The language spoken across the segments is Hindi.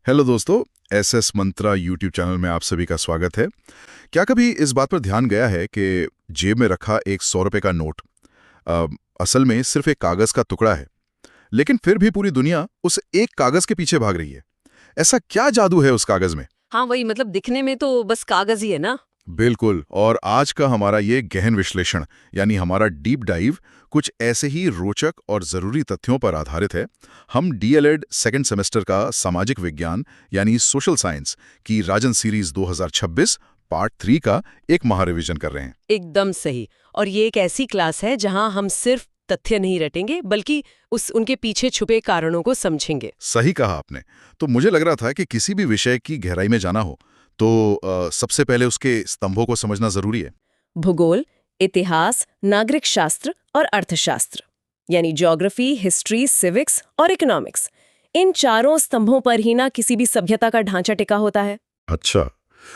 हेलो दोस्तों, एसएस मंत्रा यूट्यूब चैनल में आप सभी का स्वागत है। क्या कभी इस बात पर ध्यान गया है कि जेब में रखा एक 100 रुपए का नोट अ, असल में सिर्फ एक कागज का टुकड़ा है, लेकिन फिर भी पूरी दुनिया उस एक कागज के पीछे भाग रही है। ऐसा क्या जादू है उस कागज में? हाँ वही मतलब दिखने में तो बस कागज ही है ना। बिल्कुल। और आज का हमारा ये गहन विश्लेषण यानी हमारा डीप डाइव कुछ ऐसे ही रोचक और जरूरी तथ्यों पर आधारित है। हम डीएलएड सेकंड सेमेस्टर का सामाजिक विज्ञान यानी सोशल साइंस की राजन सीरीज 2026 पार्ट 3 का एक महारिविजन कर रहे हैं। एकदम सही। और ये एक ऐसी क्लास है जहां हम सिर्फ तथ्य नहीं रटेंगे बल्कि उनके पीछे छुपे कारणों को समझेंगे। सही कहा आपने। तो मुझे लग रहा था कि किसी भी विषय की गहराई में जाना हो तो सबसे पहले उसके स्तंभों को समझना जरूरी है। भूगोल, इतिहास, नागरिक शास्त्र और अर्थशास्त्र यानी ज्योग्राफी, हिस्ट्री, सिविक्स और इकोनॉमिक्स, इन चारों स्तंभों पर ही ना किसी भी सभ्यता का ढांचा टिका होता है। अच्छा,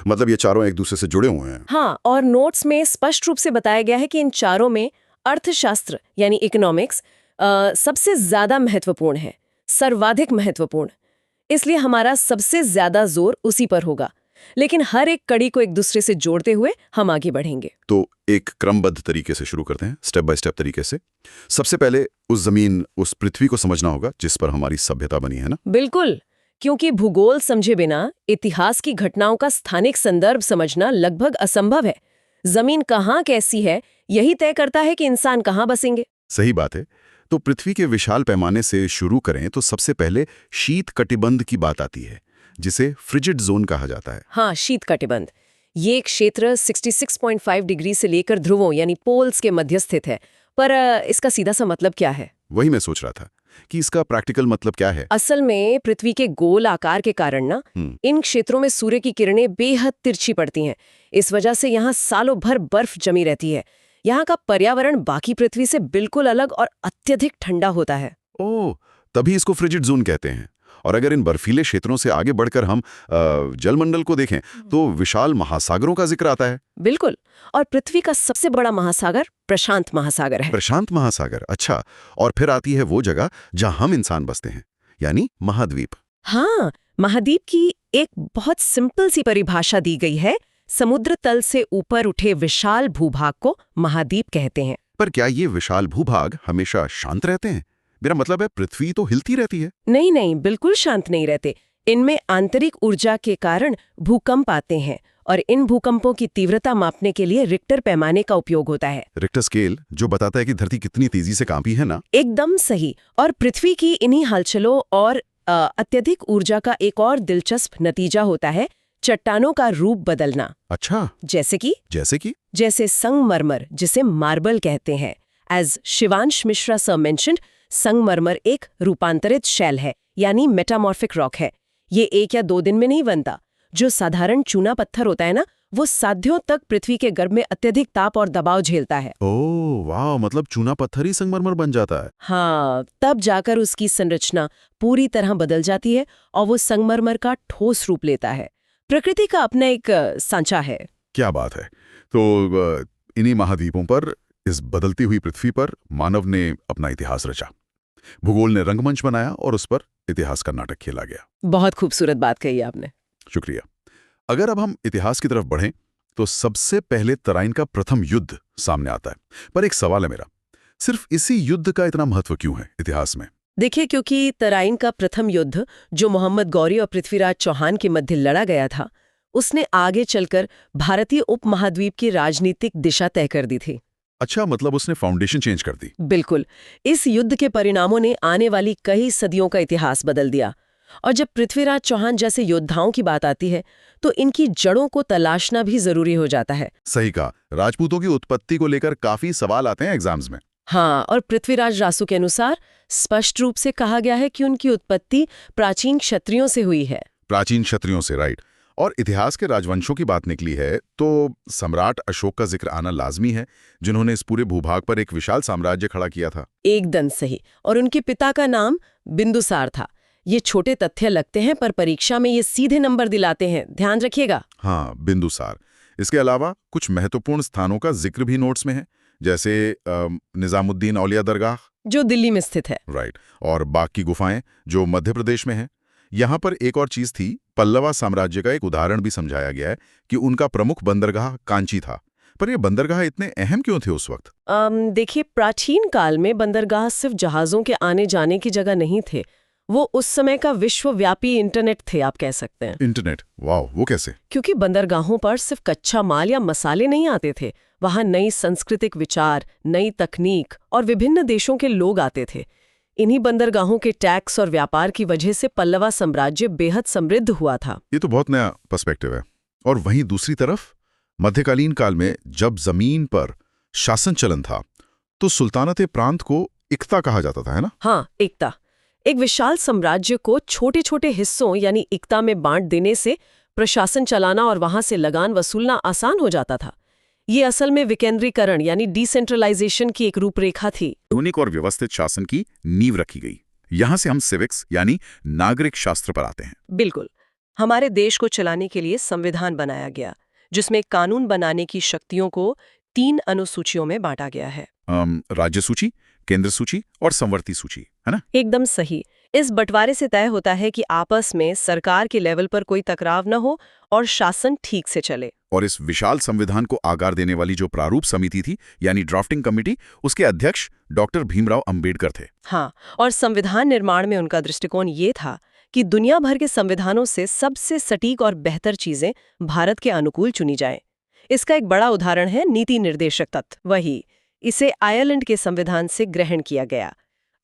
मतलब ये चारों एक दूसरे से जुड़े हुए हैं। हाँ, और नोट्स में स्पष्ट रूप से बताया गया है कि इन चारों में अर्थशास्त्र यानी इकोनॉमिक्स सबसे ज्यादा महत्वपूर्ण है, सर्वाधिक महत्वपूर्ण। इसलिए हमारा सबसे ज्यादा जोर उसी पर होगा, लेकिन हर एक कड़ी को एक दूसरे से जोड़ते हुए हम आगे बढ़ेंगे। तो एक क्रमबद्ध तरीके से शुरू करते हैं, स्टेप बाय स्टेप तरीके से। सबसे पहले उस जमीन, उस पृथ्वी को समझना होगा जिस पर हमारी सभ्यता बनी है ना। बिल्कुल, क्योंकि भूगोल समझे बिना इतिहास की घटनाओं का स्थानिक संदर्भ समझना लगभग असंभव है। जमीन कहाँ कैसी है यही तय करता है कि इंसान कहाँ बसेंगे। सही बात है। तो पृथ्वी के विशाल पैमाने से शुरू करें तो सबसे पहले शीत कटिबंध की बात आती है, जिसे फ्रिजिड जोन कहा जाता है। हाँ, शीत कटिबंध। ये एक क्षेत्र 66.5 डिग्री से लेकर ध्रुवों यानी पोल्स के मध्य स्थित है। पर इसका सीधा सा मतलब क्या है? वही मैं सोच रहा था कि इसका प्रैक्टिकल मतलब क्या है। असल में पृथ्वी के गोल आकार के कारण ना इन क्षेत्रों में सूर्य की किरणें बेहद तिरछी पड़ती हैं। इस वजह से यहाँ सालों भर बर्फ जमी रहती है। यहाँ का पर्यावरण बाकी पृथ्वी से बिल्कुल अलग और अत्यधिक ठंडा होता है। ओह, तभी इसको फ्रिजिड जोन कहते हैं। और अगर इन बर्फीले क्षेत्रों से आगे बढ़कर हम जलमंडल को देखें तो विशाल महासागरों का जिक्र आता है। बिल्कुल। और पृथ्वी का सबसे बड़ा महासागर प्रशांत महासागर है। प्रशांत महासागर, अच्छा। और फिर आती है वो जगह जहां हम इंसान बसते हैं, यानी महाद्वीप। हाँ, महाद्वीप की एक बहुत सिंपल सी परिभाषा दी गई है। समुद्र तल से ऊपर उठे विशाल भूभाग को महाद्वीप कहते हैं। पर क्या ये विशाल भूभाग हमेशा शांत रहते हैं? मेरा मतलब है, पृथ्वी तो हिलती रहती है। नहीं नहीं, बिल्कुल शांत नहीं रहते। इनमें आंतरिक ऊर्जा के कारण भूकंप आते हैं और इन भूकंपों की तीव्रता मापने के लिए रिक्टर पैमाने का उपयोग होता है। रिक्टर स्केल, जो बताता है कि धरती कितनी तेजी से कांपी है ना। एकदम सही। और पृथ्वी की इन्हीं हलचलों और अत्यधिक ऊर्जा का एक और दिलचस्प नतीजा होता है चट्टानों का रूप बदलना। अच्छा, जैसे संगमरमर, जिसे मार्बल कहते हैं। As Shivansh Mishra sir mentioned, संगमरमर एक रूपांतरित शैल है यानी मेटामॉर्फिक रॉक है। ये 1 या 2 दिन में नहीं बनता। जो साधारण चूना पत्थर होता है ना, वो साध्यों तक पृथ्वी के गर्भ में अत्यधिक ताप और दबाव झेलता है। ओह वाह, मतलब चूना पत्थर ही संगमरमर बन जाता है। हाँ, तब जाकर उसकी संरचना पूरी तरह बदल जाती है और वो संगमरमर का ठोस रूप लेता है। प्रकृति का अपना एक सांचा है। क्या बात है। तो इन्हीं महाद्वीपों पर, इस बदलती हुई पृथ्वी पर मानव ने अपना इतिहास रचा। भूगोल ने रंगमंच बनाया और उस पर इतिहास का नाटक खेला गया। बहुत खूबसूरत बात कही आपने। शुक्रिया। अगर अब हम इतिहास की तरफ बढ़ें तो सबसे पहले तराइन का प्रथम युद्ध सामने आता है। पर एक सवाल है मेरा, सिर्फ इसी युद्ध का इतना महत्व क्यों है इतिहास में? देखिए, क्योंकि तराइन का प्रथम युद्ध जो मोहम्मद गौरी और पृथ्वीराज चौहान के मध्य लड़ा गया था, उसने आगे चलकर भारतीय उपमहाद्वीप की राजनीतिक दिशा तय कर दी थी। अच्छा, मतलब उसने फाउंडेशन चेंज कर दी। बिल्कुल। इस युद्ध के परिणामों ने आने वाली कई सदियों का इतिहास बदल दिया। और जब पृथ्वीराज चौहान जैसे योद्धाओं की बात आती है तो इनकी जड़ों को तलाशना भी जरूरी हो जाता है। सही कहा। राजपूतों की उत्पत्ति को लेकर काफी सवाल आते हैं एग्जाम्स में। हाँ, और पृथ्वीराज रासू के अनुसार स्पष्ट रूप से कहा गया है कि उनकी उत्पत्ति प्राचीन क्षत्रियों से हुई है। प्राचीन क्षत्रियों से, राइट। और इतिहास के राजवंशों की बात निकली है तो सम्राट अशोक का जिक्र आना लाजमी है, जिन्होंने इस पूरे भूभाग पर एक विशाल साम्राज्य खड़ा किया था। एकदम सही। और उनके पिता का नाम बिंदुसार था। ये छोटे तथ्य लगते हैं पर परीक्षा में ये सीधे नंबर दिलाते हैं, ध्यान रखिएगा। हाँ, बिंदुसार। इसके अलावा कुछ महत्वपूर्ण स्थानों का जिक्र भी नोट्स में है, जैसे निजामुद्दीन औलिया दरगाह, जो दिल्ली में स्थित है। राइट। और बाग की गुफाएं, जो मध्य प्रदेश में है। यहाँ पर एक और चीज थी, पल्लवा साम्राज्य का एक उदाहरण भी समझाया गया है कि उनका प्रमुख बंदरगाह कांची था। पर ये बंदरगाह इतने अहम क्यों थे उस वक्त? देखिए, प्राचीन काल में बंदरगाह सिर्फ जहाजों के आने जाने की जगह नहीं थे। वो उस समय का विश्वव्यापी इंटरनेट थे, आप कह सकते हैं। इंटरनेट? वाह, वो कैसे? क्योंकि बंदरगाहों पर सिर्फ कच्चा माल या मसाले नहीं आते थे, वहां नई सांस्कृतिक विचार, नई तकनीक और विभिन्न देशों के लोग आते थे। इन्हीं बंदरगाहों के टैक्स और व्यापार की वजह से पल्लवा साम्राज्य बेहद समृद्ध हुआ था। ये तो बहुत नया पर्सपेक्टिव है। और वहीं दूसरी तरफ मध्यकालीन काल में जब जमीन पर शासन चलन था तो सुल्तानते प्रांत को इक्ता कहा जाता था, है ना? हाँ, इक्ता। एक विशाल साम्राज्य को छोटे छोटे हिस्सों यानी इक्ता में बांट देने से प्रशासन चलाना और वहां से लगान वसूलना आसान हो जाता था। ये असल में विकेंद्रीकरण यानी डिसेंट्रलाइजेशन की एक रूपरेखा थी। आधुनिक और व्यवस्थित शासन की नींव रखी गई। यहां से हम सिविक्स यानी नागरिक शास्त्र पर आते हैं। बिल्कुल। हमारे देश को चलाने के लिए संविधान बनाया गया, जिसमें कानून बनाने की शक्तियों को 3 अनुसूचियों में बांटा गया है। राज्य सूची, केंद्र सूची और संवर्ती सूची, है ना? एकदम सही। इस बंटवारे से तय होता है कि आपस में सरकार के लेवल पर कोई टकराव न हो और शासन ठीक से चले। और इस विशाल संविधान को आकार देने वाली जो प्रारूप समिति थी यानी ड्राफ्टिंग कमेटी, उसके अध्यक्ष डॉक्टर भीमराव अंबेडकर थे। हाँ, और संविधान निर्माण में उनका दृष्टिकोण ये था कि दुनिया भर के संविधानों से सबसे सटीक और बेहतर चीजें भारत के अनुकूल चुनी जाएं। इसका एक बड़ा उदाहरण है नीति निर्देशक तत्व। वही, इसे आयरलैंड के संविधान से ग्रहण किया गया।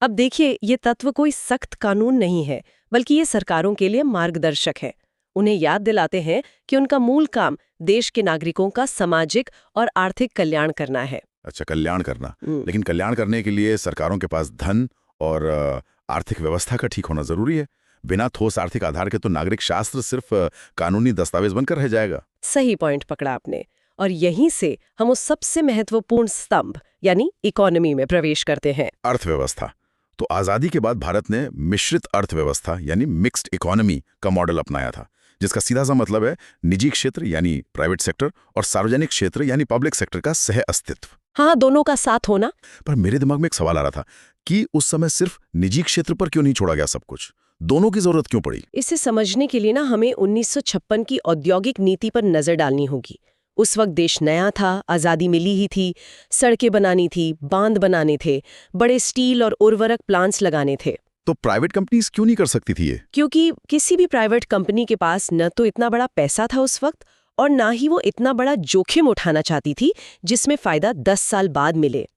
अब देखिए, ये तत्व कोई सख्त कानून नहीं है, बल्कि ये सरकारों के लिए मार्गदर्शक है। उन्हें याद दिलाते हैं कि उनका मूल काम देश के नागरिकों का सामाजिक और आर्थिक कल्याण करना है। अच्छा, कल्याण करना। लेकिन कल्याण करने के लिए सरकारों के पास धन और आर्थिक व्यवस्था का ठीक होना जरूरी है। बिना ठोस आर्थिक आधार के तो नागरिक शास्त्र सिर्फ कानूनी दस्तावेज बनकर रह जाएगा। सही पॉइंट पकड़ा आपने। और यहीं से हम उस सबसे महत्वपूर्ण स्तंभ यानी इकोनॉमी में प्रवेश करते हैं। अर्थव्यवस्था। तो आजादी के बाद भारत ने मिश्रित अर्थव्यवस्था यानी मिक्स्ड इकोनॉमी का मॉडल अपनाया था, जिसका सीधा सा मतलब है निजी क्षेत्र यानी प्राइवेट सेक्टर और सार्वजनिक क्षेत्र यानी पब्लिक सेक्टर का सह अस्तित्व। हाँ, दोनों का साथ होना। पर मेरे दिमाग में एक सवाल आ रहा था कि उस समय सिर्फ निजी क्षेत्र पर क्यों नहीं छोड़ा गया सब कुछ? दोनों की जरूरत क्यों पड़ी? इसे समझने के लिए ना हमें 1956 की औद्योगिक नीति पर नजर डालनी होगी। उस वक्त देश नया था, आज़ादी मिली ही थी, सड़कें बनानी थी, बांध बनाने थे, बड़े स्टील और उर्वरक प्लांट्स लगाने थे। तो प्राइवेट कंपनीज क्यों नहीं कर सकती थी ये? क्योंकि किसी भी प्राइवेट कंपनी के पास न तो इतना बड़ा पैसा था उस वक्त और ना ही वो इतना बड़ा जोखिम उठाना चाहती थी जिसमें फायदा 10 साल बाद मिले।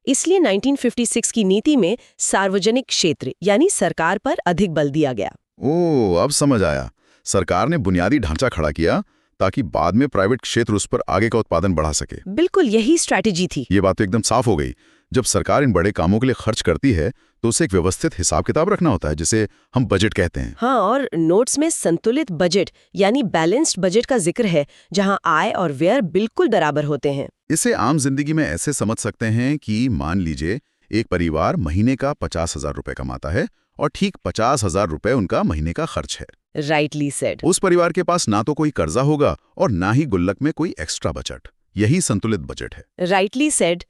इसलिए 1956 की नीति में सार्वजनिक क्षेत्र यानी सरकार पर अधिक बल दिया गया। ओह, अब समझ आया। सरकार ने बुनियादी ढांचा खड़ा किया ताकि बाद में प्राइवेट क्षेत्र उस पर आगे का उत्पादन बढ़ा सके। बिल्कुल यही स्ट्रैटेजी थी। ये बात तो एकदम साफ हो गई। जब सरकार इन बड़े कामों के लिए खर्च करती है तो उसे एक व्यवस्थित हिसाब किताब रखना होता है, जिसे हम बजट कहते हैं। हाँ, और नोट्स में संतुलित बजट यानी बैलेंस्ड बजट का जिक्र है, जहां आय और व्यय बिल्कुल बराबर होते हैं। इसे आम जिंदगी में ऐसे समझ सकते हैं कि मान लीजिए एक परिवार महीने का 50,000 रुपए कमाता है और ठीक 50,000 रुपए उनका महीने का खर्च है। Rightly said. उस परिवार के पास ना तो कोई कर्जा होगा और ना ही गुल्लक में कोई एक्स्ट्रा बजट। यही संतुलित बजट है। Rightly said.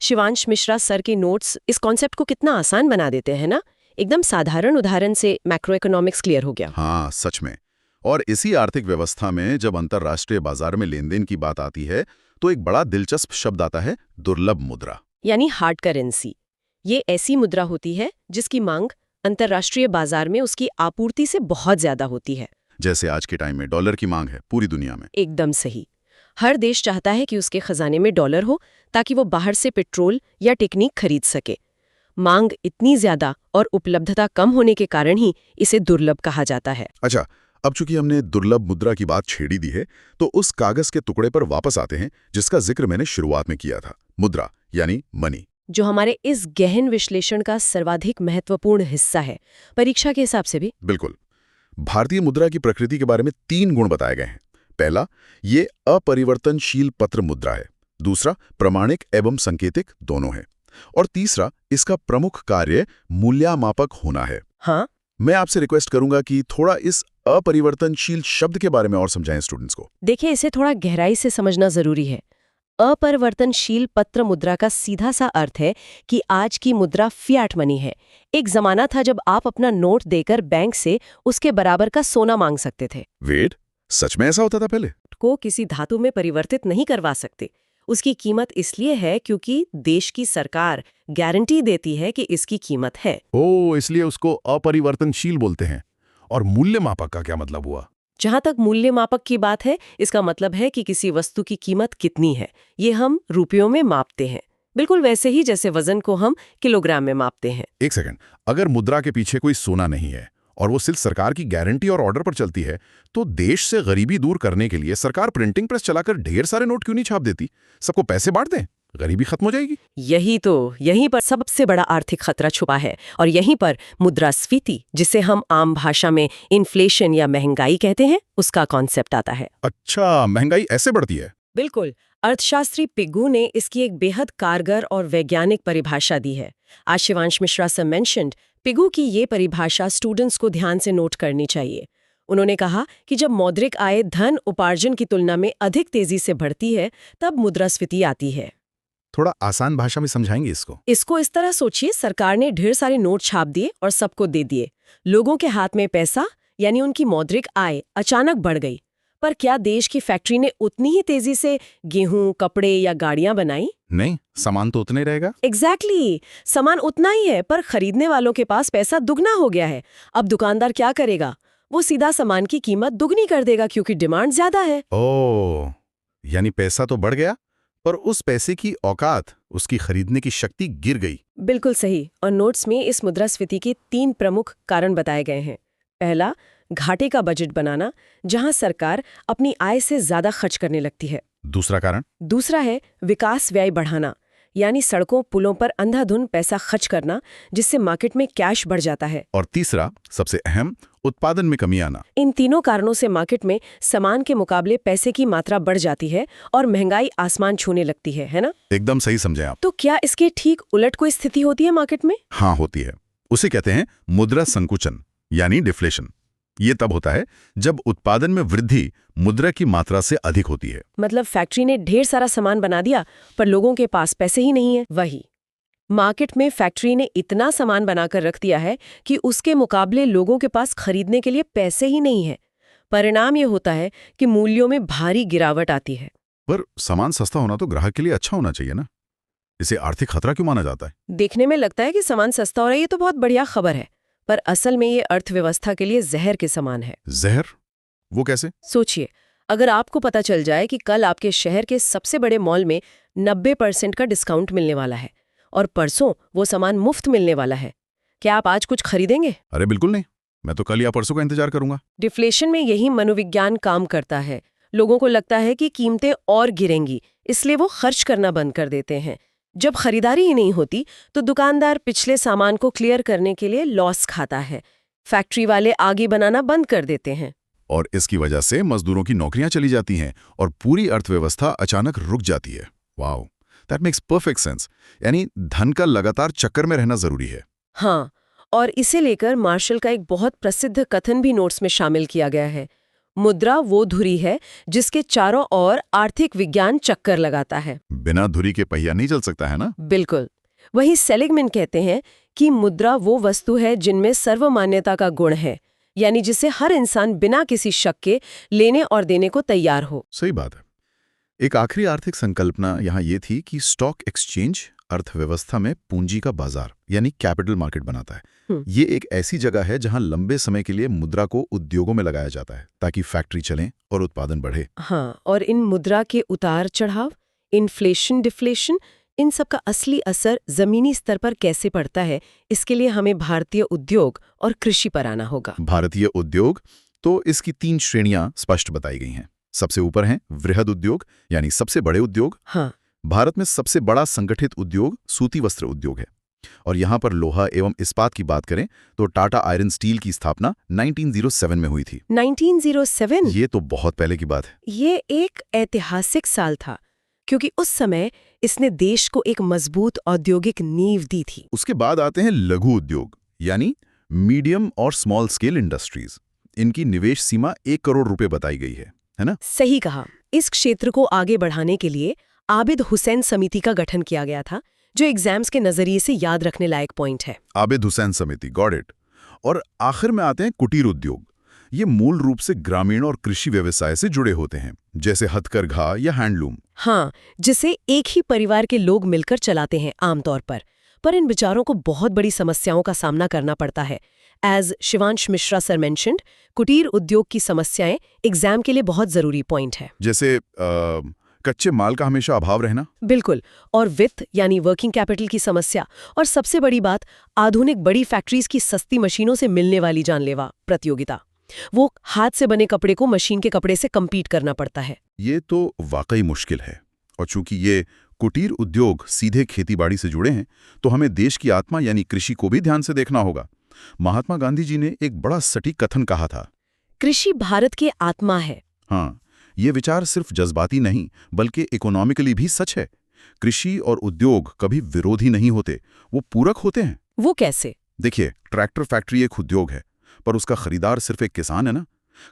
Shivansh Mishra sir के नोट्स इस कॉन्सेप्ट को कितना आसान बना देते हैं ना। एकदम साधारण उदाहरण से मैक्रो इकोनॉमिक्स क्लियर हो गया। हाँ, सच में। और इसी आर्थिक व्यवस्था में जब अंतर्राष्ट्रीय बाजार में लेन देन की बात आती है तो एक बड़ा दिलचस्प शब्द आता है, दुर्लभ मुद्रा यानी हार्ड करेंसी। ये ऐसी मुद्रा होती है जिसकी मांग अंतर्राष्ट्रीय बाजार में उसकी आपूर्ति से बहुत ज्यादा होती है। जैसे आज के टाइम में डॉलर की मांग है पूरी दुनिया में। एकदम सही। हर देश चाहता है कि उसके खजाने में डॉलर हो ताकि वो बाहर से पेट्रोल या टेक्निक खरीद सके। मांग इतनी ज्यादा और उपलब्धता कम होने के कारण ही इसे दुर्लभ कहा जाता है। अच्छा, अब चूंकि हमने दुर्लभ मुद्रा की बात छेड़ी दी है तो उस कागज के टुकड़े पर वापस आते हैं जिसका जिक्र मैंने शुरुआत में किया था, मुद्रा यानी मनी, जो हमारे इस गहन विश्लेषण का सर्वाधिक महत्वपूर्ण हिस्सा है, परीक्षा के हिसाब से भी। बिल्कुल। भारतीय मुद्रा की प्रकृति के बारे में 3 गुण बताए गए हैं। पहला, ये अपरिवर्तनशील पत्र मुद्रा है। दूसरा, प्रमाणिक एवं संकेतिक दोनों है। और तीसरा, इसका प्रमुख कार्य मूल्यामापक होना है। हाँ, मैं आपसे रिक्वेस्ट करूंगा कि थोड़ा इस अपरिवर्तनशील शब्द के बारे में और समझाएं स्टूडेंट्स को। देखिए, इसे थोड़ा गहराई से समझना जरूरी है। अपरिवर्तनशील पत्र मुद्रा का सीधा सा अर्थ है कि आज की मुद्रा फियाट मनी है। एक जमाना था जब आप अपना नोट देकर बैंक से उसके बराबर का सोना मांग सकते थे। वेट, सच में ऐसा होता था पहले? को किसी धातु में परिवर्तित नहीं करवा सकते। उसकी कीमत इसलिए है क्योंकि देश की सरकार गारंटी देती है कि इसकी कीमत है। ओ, इसलिए उसको अपरिवर्तनशील बोलते हैं। और मूल्य मापक का क्या मतलब हुआ? जहां तक मूल्य मापक की बात है, इसका मतलब है कि किसी वस्तु की कीमत कितनी है, ये हम रुपयों में मापते हैं, बिल्कुल वैसे ही जैसे वजन को हम किलोग्राम में मापते हैं। एक सेकंड, अगर मुद्रा के पीछे कोई सोना नहीं है और वो सिर्फ सरकार की गारंटी और ऑर्डर पर चलती है, तो देश से गरीबी दूर करने के लिए सरकार प्रिंटिंग प्रेस चलाकर ढेर सारे नोट क्यों नहीं छाप देती? सबको पैसे बांट दें, गरीबी खत्म हो जाएगी। यहीं पर सबसे बड़ा आर्थिक खतरा छुपा है, और यहीं पर मुद्रास्फीति, जिसे हम आम भाषा में इन्फ्लेशन या महंगाई कहते हैं, उसका कॉन्सेप्ट आता है। अच्छा, महंगाई ऐसे बढ़ती है? बिल्कुल। अर्थशास्त्री पिगू ने इसकी एक बेहद कारगर और वैज्ञानिक परिभाषा दी है। आज शिवांश मिश्रा से मेंशन्ड पिगू की ये परिभाषा स्टूडेंट्स को ध्यान से नोट करनी चाहिए। उन्होंने कहा कि जब मौद्रिक आय धन उपार्जन की तुलना में अधिक तेजी से बढ़ती है, तब मुद्रास्फीति आती है। थोड़ा आसान भाषा में समझाएंगे इसको? इस तरह सोचिए, सरकार ने ढेर सारे नोट छाप दिए और सबको दे दिए। लोगों के हाथ में पैसा, यानी उनकी मौद्रिक आय अचानक बढ़ गई। पर क्या देश की फैक्ट्री ने उतनी ही तेजी से गेहूं, कपड़े या गाड़ियां बनाई? नहीं, सामान तो उतने रहेगा। एग्जैक्टली, सामान उतना ही है, पर खरीदने वालों के पास पैसा दुगना हो गया है। अब दुकानदार क्या करेगा? वो सीधा सामान की कीमत दुगनी कर देगा क्योंकि डिमांड ज्यादा है। ओह, यानी पैसा तो बढ़ गया, पर उस पैसे की औकात, उसकी खरीदने की शक्ति गिर गई। बिल्कुल सही। और नोट्स में इस मुद्रास्फीति के 3 प्रमुख कारण बताए गए हैं। पहला, घाटे का बजट बनाना, जहां सरकार अपनी आय से ज्यादा खर्च करने लगती है। दूसरा कारण? दूसरा है विकास व्यय बढ़ाना, यानी सड़कों पुलों पर अंधाधुंध पैसा खर्च करना, जिससे मार्केट में कैश बढ़ जाता है। और तीसरा, सबसे अहम, उत्पादन में कमी आना। इन तीनों कारणों से मार्केट में सामान के मुकाबले पैसे की मात्रा बढ़ जाती है और महंगाई आसमान छूने लगती है ना? एकदम सही समझे आप। तो क्या इसके ठीक उलट कोई स्थिति होती है मार्केट में? हाँ, होती है। उसे कहते हैं मुद्रा संकुचन, यानी डिफ्लेशन। ये तब होता है जब उत्पादन में वृद्धि मुद्रा की मात्रा से अधिक होती है। मतलब फैक्ट्री ने ढेर सारा सामान बना दिया, पर लोगों के पास पैसे ही नहीं है। वही, मार्केट में फैक्ट्री ने इतना सामान बनाकर रख दिया है कि उसके मुकाबले लोगों के पास खरीदने के लिए पैसे ही नहीं है। परिणाम ये होता है कि मूल्यों में भारी गिरावट आती है। पर सामान सस्ता होना तो ग्राहक के लिए अच्छा होना चाहिए ना? इसे आर्थिक खतरा क्यों माना जाता है? देखने में लगता है कि सामान सस्ता हो रहा है, ये तो बहुत बढ़िया खबर है, पर असल में ये अर्थव्यवस्था के लिए जहर के समान है। जहर? वो कैसे? सोचिए, अगर आपको पता चल जाए कि कल आपके शहर के सबसे बड़े मॉल में 90% का डिस्काउंट मिलने वाला है और परसों वो सामान मुफ्त मिलने वाला है, क्या आप आज कुछ खरीदेंगे? अरे बिल्कुल नहीं, मैं तो कल या परसों का इंतजार करूंगा। डिफ्लेशन में यही मनोविज्ञान काम करता है। लोगों को लगता है कि कीमतें और गिरेंगी, इसलिए वो खर्च करना बंद कर देते हैं। जब खरीदारी ही नहीं होती तो दुकानदार पिछले सामान को क्लियर करने के लिए लॉस खाता है। फैक्ट्री वाले आगे बनाना बंद कर देते हैं और इसकी वजह से मजदूरों की नौकरियां चली जाती हैं और पूरी अर्थव्यवस्था अचानक रुक जाती है। Wow, that makes perfect sense. यानी धन का लगातार चक्कर में रहना जरूरी है। हाँ, और इसे लेकर मार्शल का एक बहुत प्रसिद्ध कथन भी नोट्स में शामिल किया गया है। मुद्रा वो धुरी है जिसके चारों ओर आर्थिक विज्ञान चक्कर लगाता है। बिना धुरी के पहिया नहीं चल सकता है ना? बिल्कुल। वही सेलिगमैन कहते हैं कि मुद्रा वो वस्तु है जिनमें सर्वमान्यता का गुण है, यानी जिसे हर इंसान बिना किसी शक के लेने और देने को तैयार हो। सही बात है। एक आखिरी आर्थिक संकल्पना यहाँ ये थी कि स्टॉक एक्सचेंज अर्थव्यवस्था में पूंजी का बाजार यानी कैपिटल मार्केट बनाता है। ये एक ऐसी जगह है जहां लंबे समय के लिए मुद्रा को उद्योगों में लगाया जाता है ताकि फैक्ट्री चलें और उत्पादन बढ़े। हाँ, और इन मुद्रा के उतार चढ़ाव, इन्फ्लेशन, डिफ्लेशन, इन सब का असली असर जमीनी स्तर पर कैसे पड़ता है, इसके लिए हमें भारतीय उद्योग और कृषि पर आना होगा। भारतीय उद्योग, तो इसकी 3 श्रेणियां स्पष्ट बताई गई हैं। सबसे ऊपर हैं वृहद उद्योग यानी सबसे बड़े उद्योग। हाँ, भारत में सबसे बड़ा संगठित उद्योग सूती वस्त्र उद्योग है और यहाँ पर लोहा एवं इस्पात की बात करें तो टाटा आयरन स्टील की स्थापना 1907 में हुई थी। 1907? ये तो बहुत पहले की बात है। ये एक ऐतिहासिक साल था क्योंकि उस समय इसने देश को एक मजबूत औद्योगिक नींव दी थी। उसके बाद आते हैं लघु उद्योग यानी मीडियम और स्मॉल स्केल इंडस्ट्रीज। इनकी निवेश सीमा 1 करोड़ रुपए बताई गई है ना? सही कहा। इस क्षेत्र को आगे बढ़ाने के लिए आबिद हुसैन समिति का गठन किया गया था, जो एग्जाम्स के नजरिए से याद रखने लायक पॉइंट है। आबिद हुसैन समिति, गॉट इट। और आखिर में आते हैं कुटीर उद्योग। ये मूल रूप से ग्रामीण और कृषि व्यवसाय से जुड़े होते हैं, जैसे हथकरघा या हैंडलूम। हाँ, जिसे एक ही परिवार के लोग मिलकर चलाते हैं आमतौर पर इन बेचारों को बहुत बड़ी समस्याओं का सामना करना पड़ता है। As Shivansh Mishra sir mentioned, कुटीर उद्योग की समस्याएं एग्जाम के लिए बहुत जरूरी पॉइंट है। जैसे कच्चे माल का हमेशा अभाव रहना। बिल्कुल, और वित्त यानी वर्किंग कैपिटल की समस्या, और सबसे बड़ी बात, आधुनिक बड़ी फैक्ट्रीज की सस्ती मशीनों से मिलने वाली जानलेवा प्रतियोगिता। वो हाथ से बने कपड़े को मशीन के कपड़े से कम्पीट करना पड़ता है। ये तो वाकई मुश्किल है। और चूंकि ये कुटीर उद्योग सीधे खेतीबाड़ी से जुड़े हैं, तो हमें देश की आत्मा यानी कृषि को भी ध्यान से देखना होगा। महात्मा गांधी जी ने एक बड़ा सटीक कथन कहा था, कृषि भारत की आत्मा है। हाँ, ये विचार सिर्फ जज्बाती नहीं बल्कि इकोनॉमिकली भी सच है। कृषि और उद्योग कभी विरोधी नहीं होते, वो पूरक होते हैं। वो कैसे? देखिए, ट्रैक्टर फैक्ट्री एक उद्योग है, पर उसका खरीदार सिर्फ एक किसान है ना।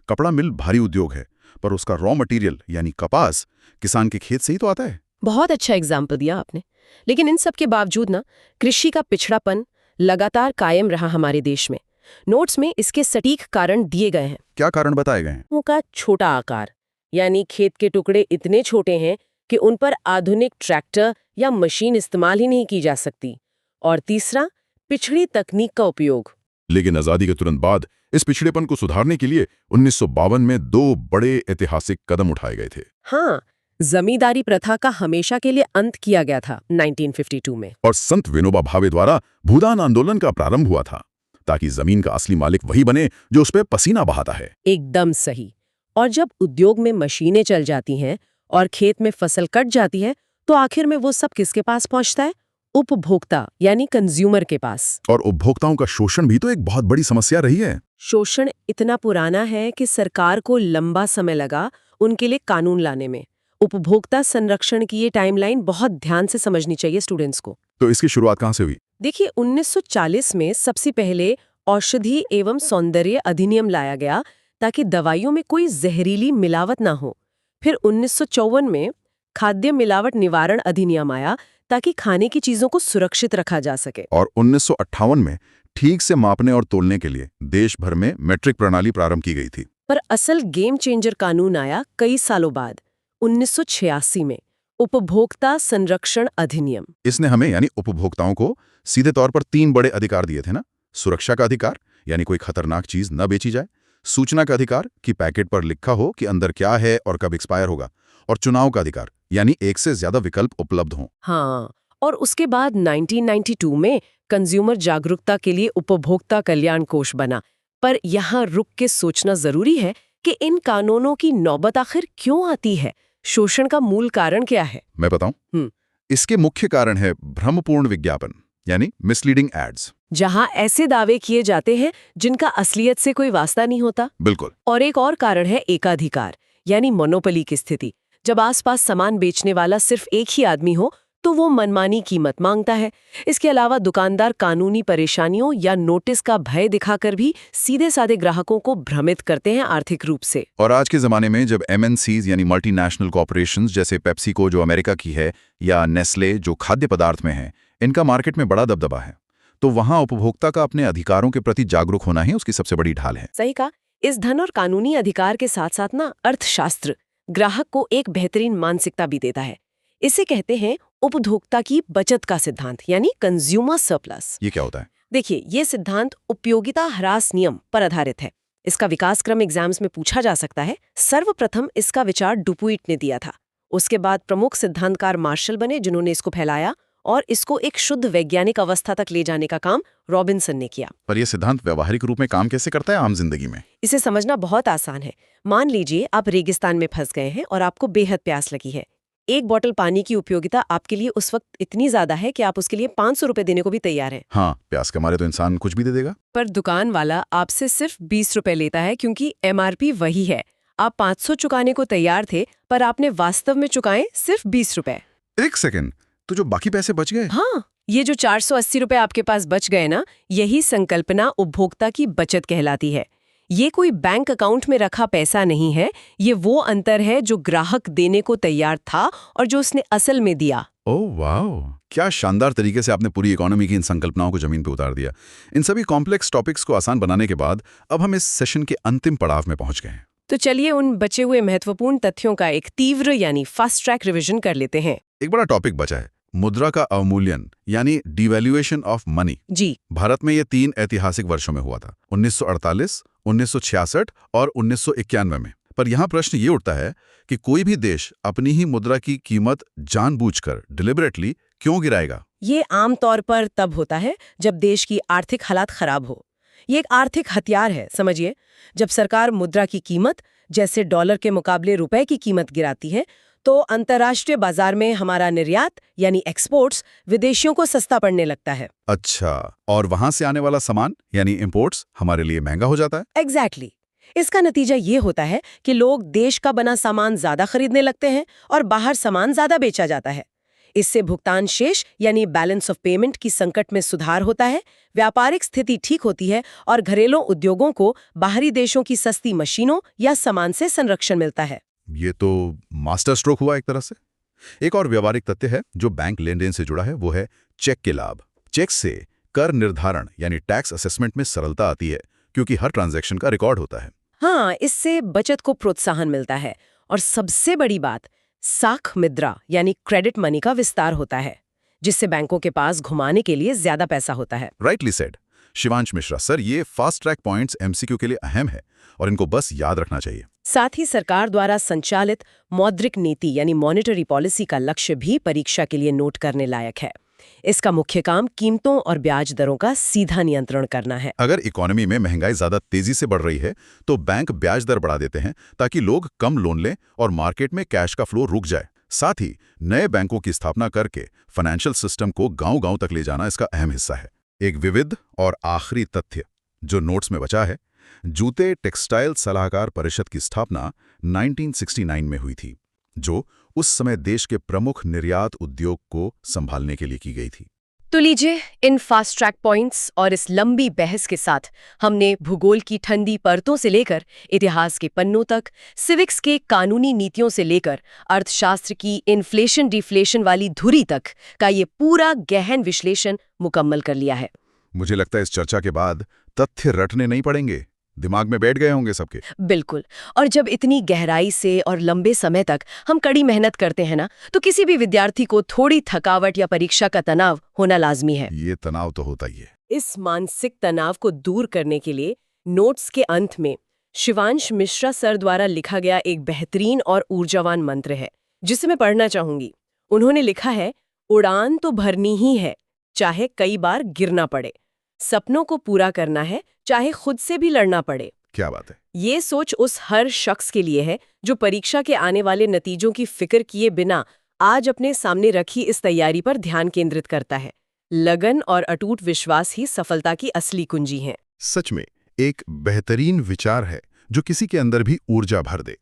कपड़ा मिल भारी उद्योग है, पर उसका रॉ मटेरियल यानी कपास किसान के खेत से ही तो आता है। बहुत अच्छा एग्जाम्पल दिया आपने। लेकिन इन सब के बावजूद ना, कृषि का पिछड़ापन लगातार कायम रहा हमारे देश में। नोट्स में इसके सटीक कारण दिए गए हैं। क्या कारण बताए गए हैं? उनका छोटा आकार, यानी खेत के टुकड़े इतने छोटे हैं कि उन पर आधुनिक ट्रैक्टर या मशीन इस्तेमाल ही नहीं की जा सकती। और तीसरा, पिछड़ी तकनीक का उपयोग। लेकिन आजादी के तुरंत बाद इस पिछड़ेपन को सुधारने के लिए 1952 में 2 बड़े ऐतिहासिक कदम उठाए गए थे। हाँ, जमींदारी प्रथा का हमेशा के लिए अंत किया गया था 1952 में। और संत विनोबा भावे द्वारा भूदान आंदोलन का प्रारंभ हुआ था, ताकि जमीन का असली मालिक वही बने जो उस पर पसीना बहाता है। एकदम सही। और जब उद्योग में मशीनें चल जाती हैं और खेत में फसल कट जाती है, तो आखिर में वो सब किसके पास पहुंचता है? उपभोक्ता यानी कंज्यूमर के पास। और उपभोक्ताओं का शोषण भी तो एक बहुत बड़ी समस्या रही है। शोषण इतना पुराना है कि सरकार को लंबा समय लगा उनके लिए कानून लाने में। उपभोक्ता संरक्षण की ये टाइमलाइन बहुत ध्यान से समझनी चाहिए स्टूडेंट्स को। तो इसकी शुरुआत कहाँ से हुई? देखिए, 1940 में सबसे पहले औषधि एवं सौंदर्य अधिनियम लाया गया, ताकि दवाइयों में कोई जहरीली मिलावट ना हो। फिर 1954 में खाद्य मिलावट निवारण अधिनियम आया, ताकि खाने की चीजों को सुरक्षित रखा जा सके। और 1958 में ठीक से मापने और तोलने के लिए देश भर में मैट्रिक प्रणाली प्रारंभ की गई थी। पर असल गेम चेंजर कानून आया कई सालों बाद, 1986 में, उपभोक्ता संरक्षण अधिनियम। इसने हमें यानी उपभोक्ताओं को सीधे तौर पर 3 बड़े अधिकार दिए थे ना। सुरक्षा का अधिकार, यानी कोई खतरनाक चीज न बेची जाए। सूचना का अधिकार कि पैकेट पर लिखा हो कि अंदर क्या है और कब एक्सपायर होगा। और चुनाव का अधिकार, यानी एक से ज्यादा विकल्प उपलब्ध हों। हाँ, और उसके बाद 1992 में कंज्यूमर जागरूकता के लिए उपभोक्ता कल्याण कोष बना। पर यहाँ रुक के सोचना जरूरी है कि इन कानूनों की नौबत आखिर क्यों आती है? शोषण का मूल कारण क्या है? मैं बताऊं? इसके मुख्य कारण है भ्रमपूर्ण विज्ञापन, यानी मिसलीडिंग एड्स, जहां ऐसे दावे किए जाते हैं जिनका असलियत से कोई वास्ता नहीं होता। बिल्कुल। और एक और कारण है एकाधिकार, यानी मोनोपोली की स्थिति। जब आसपास सामान बेचने वाला सिर्फ एक ही आदमी हो, तो वो मनमानी कीमत मांगता है। इसके अलावा दुकानदार कानूनी परेशानियों या नोटिस का भय दिखाकर भी सीधे साधे ग्राहकों को भ्रमित करते हैं आर्थिक रूप से। और आज के जमाने में जब MNCs यानी मल्टीनेशनल कॉर्पोरेशंस जैसे पेप्सिको जो अमेरिका की है या नेस्ले जो खाद्य पदार्थ में है, इनका मार्केट में बड़ा दबदबा है, तो वहां उपभोक्ता का अपने अधिकारों के प्रति जागरूक होना ही उसकी सबसे बड़ी ढाल है। सही कहा। इस धन और कानूनी अधिकार के साथ साथ ना, अर्थशास्त्र ग्राहक को एक बेहतरीन मानसिकता भी देता है। इसे कहते हैं उपभोक्ता की बचत का सिद्धांत, यानी कंज्यूमर सरप्लस। ये क्या होता है? देखिए, ये सिद्धांत उपयोगिता ह्रास नियम पर आधारित है। इसका विकास क्रम एग्जाम्स में पूछा जा सकता है। सर्वप्रथम इसका विचार डुपुइट ने दिया था। उसके बाद प्रमुख सिद्धांतकार मार्शल बने, जिन्होंने इसको फैलाया, और इसको एक शुद्ध वैज्ञानिक अवस्था तक ले जाने का काम रॉबिन्सन ने किया। पर यह सिद्धांत व्यवहारिक रूप में काम कैसे करता है आम जिंदगी में? इसे समझना बहुत आसान है। मान लीजिए आप रेगिस्तान में फंस गए हैं और आपको बेहद प्यास लगी है। एक बोतल पानी की उपयोगिता आपके लिए उस वक्त इतनी ज्यादा है कि आप उसके लिए 500 रुपए देने को भी तैयार हैं। हाँ, प्यास के मारे तो इंसान कुछ भी दे देगा। पर दुकान वाला आपसे सिर्फ 20 रुपए लेता है, क्योंकि MRP वही है। आप 500 चुकाने को तैयार थे, पर आपने वास्तव में चुकाए सिर्फ 20 रुपए। एक सेकंड, तो जो बाकी पैसे बच गए? हाँ, ये जो 480 रुपए आपके पास बच गए ना, यही संकल्पना उपभोक्ता की बचत कहलाती है। ये कोई बैंक अकाउंट में रखा पैसा नहीं है, ये वो अंतर है जो ग्राहक देने को तैयार था और जो उसने असल में दिया। ओह वाओ, क्या शानदार तरीके से आपने पूरी इकोनॉमी की इन संकल्पनाओं को जमीन पे उतार दिया। इन सभी कॉम्प्लेक्स टॉपिक्स को आसान बनाने के बाद अब हम इस सेशन के अंतिम पड़ाव में पहुंच गए हैं। तो चलिए उन बचे हुए महत्वपूर्ण तथ्यों का एक तीव्र यानी फास्ट ट्रैक रिवीजन कर लेते हैं। एक बड़ा टॉपिक बचा है, मुद्रा का अवमूल्यन यानी डिवैल्यूएशन ऑफ मनी। जी। भारत में ये 3 ऐतिहासिक वर्षों में हुआ था, 1948, 1966 और 1991 में। पर यहाँ प्रश्न ये उठता है कि कोई भी देश अपनी ही मुद्रा की कीमत जानबूझकर डिलिबरेटली क्यों गिराएगा? ये आमतौर पर तब होता है जब देश की आर्थिक हालात खराब हो। ये एक आर्थिक हथियार है, समझिए। जब सरकार मुद्रा की कीमत, जैसे डॉलर के मुकाबले रुपए की कीमत गिराती है, तो अंतर्राष्ट्रीय बाजार में हमारा निर्यात यानी एक्सपोर्ट्स विदेशियों को सस्ता पड़ने लगता है। अच्छा, और वहां से आने वाला सामान यानी इंपोर्ट्स हमारे लिए महंगा हो जाता है? एग्जैक्टली। इसका नतीजा ये होता है कि लोग देश का बना सामान ज्यादा खरीदने लगते हैं और बाहर सामान ज्यादा बेचा जाता है। इससे भुगतान शेष यानी बैलेंस ऑफ पेमेंट की संकट में सुधार होता है, व्यापारिक स्थिति ठीक होती है और घरेलू उद्योगों को बाहरी देशों की सस्ती मशीनों या सामान से संरक्षण मिलता है। ये तो मास्टर स्ट्रोक हुआ एक तरह से। एक और व्यावहारिक तथ्य है जो बैंक लेन देन से जुड़ा है, वो है चेक के लाभ। चेक से कर निर्धारण यानी टैक्स असेसमेंट में सरलता आती है क्योंकि हर ट्रांजैक्शन का रिकॉर्ड होता है। हाँ, इससे बचत को प्रोत्साहन मिलता है और सबसे बड़ी बात, साख मुद्रा यानी क्रेडिट मनी का विस्तार होता है, जिससे बैंकों के पास घुमाने के लिए ज्यादा पैसा होता है। Rightly said Shivansh Mishra sir, ये फास्ट ट्रैक पॉइंट्स एमसीक्यू के लिए अहम है और इनको बस याद रखना चाहिए। साथ ही सरकार द्वारा संचालित मौद्रिक नीति यानी मॉनेटरी पॉलिसी का लक्ष्य भी परीक्षा के लिए नोट करने लायक है। इसका मुख्य काम कीमतों और ब्याज दरों का सीधा नियंत्रण करना है। अगर इकोनॉमी में महंगाई ज्यादा तेजी से बढ़ रही है तो बैंक ब्याज दर बढ़ा देते हैं ताकि लोग कम लोन लें और मार्केट में कैश का फ्लो रुक जाए। साथ ही नए बैंकों की स्थापना करके फाइनेंशियल सिस्टम को गांव-गांव तक ले जाना इसका अहम हिस्सा है। एक विविध और आखिरी तथ्य जो नोट्स में बचा है, जूते टेक्सटाइल सलाहकार परिषद की स्थापना 1969 में हुई थी, जो उस समय देश के प्रमुख निर्यात उद्योग को संभालने के लिए की गई थी। तो लीजिए, इन फास्ट ट्रैक पॉइंट्स और इस लंबी बहस के साथ हमने भूगोल की ठंडी परतों से लेकर इतिहास के पन्नों तक, सिविक्स के कानूनी नीतियों से लेकर अर्थशास्त्र की इन्फ्लेशन डिफ्लेशन वाली धुरी तक का ये पूरा गहन विश्लेषण मुकम्मल कर लिया है। मुझे लगता है इस चर्चा के बाद तथ्य रटने नहीं पड़ेंगे, दिमाग में बैठ गए होंगे सबके। बिल्कुल। और जब इतनी गहराई से और लंबे समय तक हम कड़ी मेहनत करते हैं ना, तो किसी भी विद्यार्थी को थोड़ी थकावट या परीक्षा का तनाव होना लाजमी है। ये तनाव तो होता ही है। इस मानसिक तनाव को दूर करने के लिए नोट्स के अंत में शिवांश मिश्रा सर द्वारा लिखा गया एक बेहतरीन और ऊर्जावान मंत्र है, जिसे मैं पढ़ना चाहूंगी। उन्होंने लिखा है, उड़ान तो भरनी ही है, चाहे कई बार गिरना पड़े। सपनों को पूरा करना है, चाहे खुद से भी लड़ना पड़े। क्या बात है। ये सोच उस हर शख्स के लिए है जो परीक्षा के आने वाले नतीजों की फिक्र किए बिना आज अपने सामने रखी इस तैयारी पर ध्यान केंद्रित करता है। लगन और अटूट विश्वास ही सफलता की असली कुंजी है। सच में एक बेहतरीन विचार है जो किसी के अंदर भी ऊर्जा भर दे।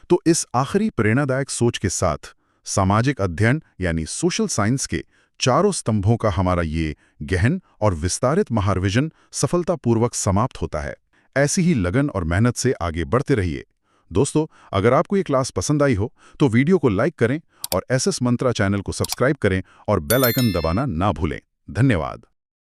तो इस आखिरी प्रेरणादायक सोच के साथ सामाजिक अध्ययन यानी सोशल साइंस के चारों स्तंभों का हमारा ये गहन और विस्तारित महारिविजन सफलतापूर्वक समाप्त होता है। ऐसी ही लगन और मेहनत से आगे बढ़ते रहिए। दोस्तों, अगर आपको ये क्लास पसंद आई हो तो वीडियो को लाइक करें और एसएस मंत्रा चैनल को सब्सक्राइब करें और बेल आइकन दबाना ना भूलें। धन्यवाद।